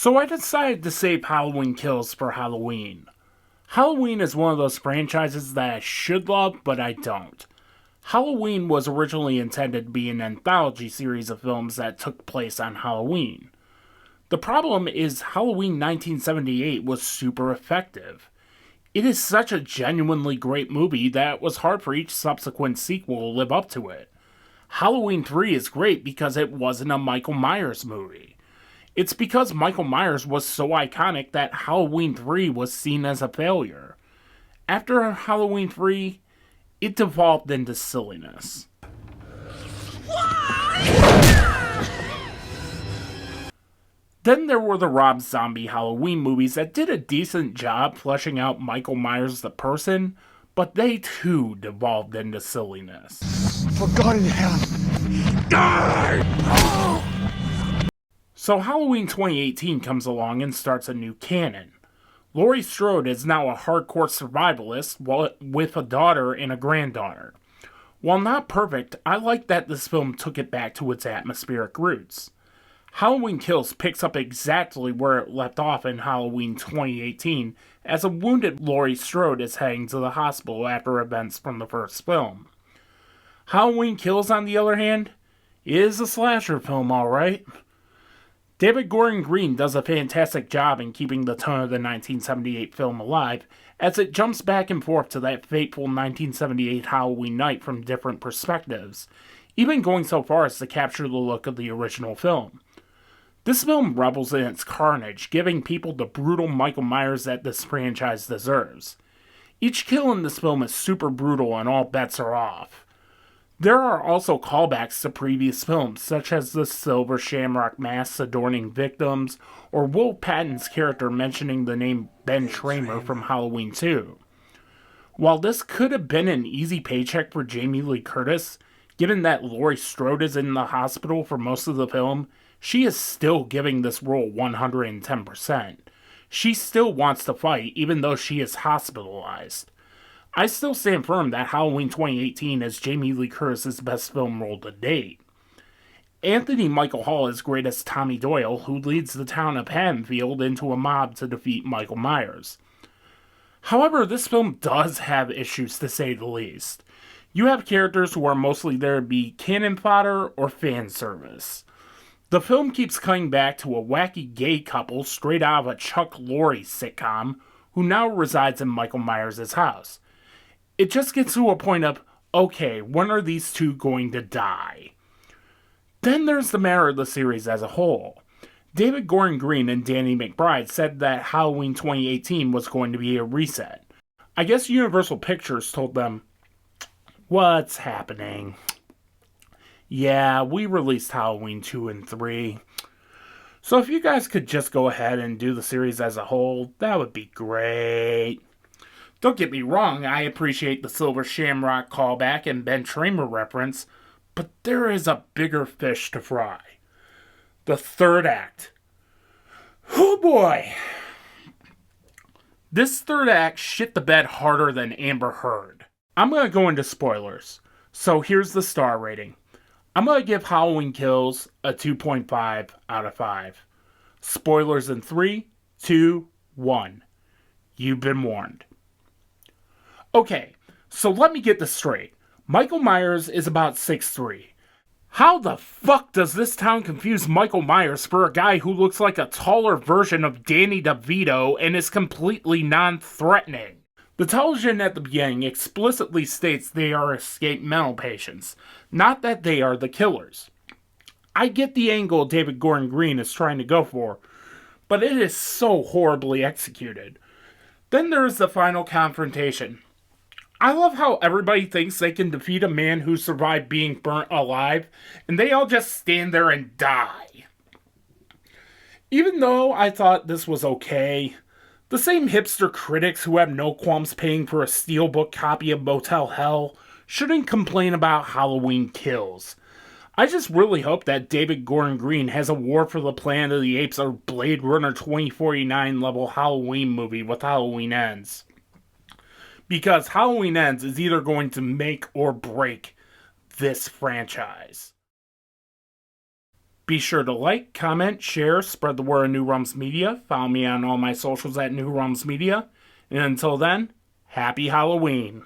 So I decided to save Halloween Kills for Halloween. Halloween is one of those franchises that I should love, but I don't. Halloween was originally intended to be an anthology series of films that took place on Halloween. The problem is Halloween 1978 was super effective. It is such a genuinely great movie that it was hard for each subsequent sequel to live up to it. Halloween 3 is great because it wasn't a Michael Myers movie. It's because Michael Myers was so iconic that Halloween 3 was seen as a failure. After Halloween 3, it devolved into silliness. Then there were the Rob Zombie Halloween movies that did a decent job fleshing out Michael Myers the person, but they too devolved into silliness. For God in heaven, die! So Halloween 2018 comes along and starts a new canon. Laurie Strode is now a hardcore survivalist with a daughter and a granddaughter. While not perfect, I like that this film took it back to its atmospheric roots. Halloween Kills picks up exactly where it left off in Halloween 2018 as a wounded Laurie Strode is heading to the hospital after events from the first film. Halloween Kills, on the other hand, is a slasher film, alright. David Gordon Green does a fantastic job in keeping the tone of the 1978 film alive, as it jumps back and forth to that fateful 1978 Halloween night from different perspectives, even going so far as to capture the look of the original film. This film revels in its carnage, giving people the brutal Michael Myers that this franchise deserves. Each kill in this film is super brutal and all bets are off. There are also callbacks to previous films, such as the silver shamrock masks adorning victims, or Will Patton's character mentioning the name Ben Tramer from Halloween 2. While this could have been an easy paycheck for Jamie Lee Curtis, given that Laurie Strode is in the hospital for most of the film, she is still giving this role 110%. She still wants to fight, even though she is hospitalized. I still stand firm that Halloween 2018 is Jamie Lee Curtis' best film role to date. Anthony Michael Hall is great as Tommy Doyle, who leads the town of Haddonfield into a mob to defeat Michael Myers. However, this film does have issues, to say the least. You have characters who are mostly there to be cannon fodder or fan service. The film keeps coming back to a wacky gay couple straight out of a Chuck Lorre sitcom who now resides in Michael Myers' house. It just gets to a point of, okay, when are these two going to die? Then there's the matter of the series as a whole. David Gordon Green and Danny McBride said that Halloween 2018 was going to be a reset. I guess Universal Pictures told them, what's happening? Yeah, we released Halloween 2 and 3. So if you guys could just go ahead and do the series as a whole, that would be great. Don't get me wrong, I appreciate the Silver Shamrock callback and Ben Tramer reference, but there is a bigger fish to fry. The third act. Oh boy! This third act shit the bed harder than Amber Heard. I'm going to go into spoilers, so here's the star rating. I'm going to give Halloween Kills a 2.5 out of 5. Spoilers in 3, 2, 1. You've been warned. Okay, so let me get this straight. Michael Myers is about 6'3". How the fuck does this town confuse Michael Myers for a guy who looks like a taller version of Danny DeVito and is completely non-threatening? The television at the beginning explicitly states they are escaped mental patients, not that they are the killers. I get the angle David Gordon Green is trying to go for, but it is so horribly executed. Then there is the final confrontation. I love how everybody thinks they can defeat a man who survived being burnt alive, and they all just stand there and die. Even though I thought this was okay, the same hipster critics who have no qualms paying for a steelbook copy of Motel Hell shouldn't complain about Halloween Kills. I just really hope that David Gordon Green has a War for the Planet of the Apes or Blade Runner 2049 level Halloween movie with Halloween Ends. Because Halloween Ends is either going to make or break this franchise. Be sure to like, comment, share, spread the word of New Realms Media. Follow me on all my socials at New Realms Media. And until then, happy Halloween.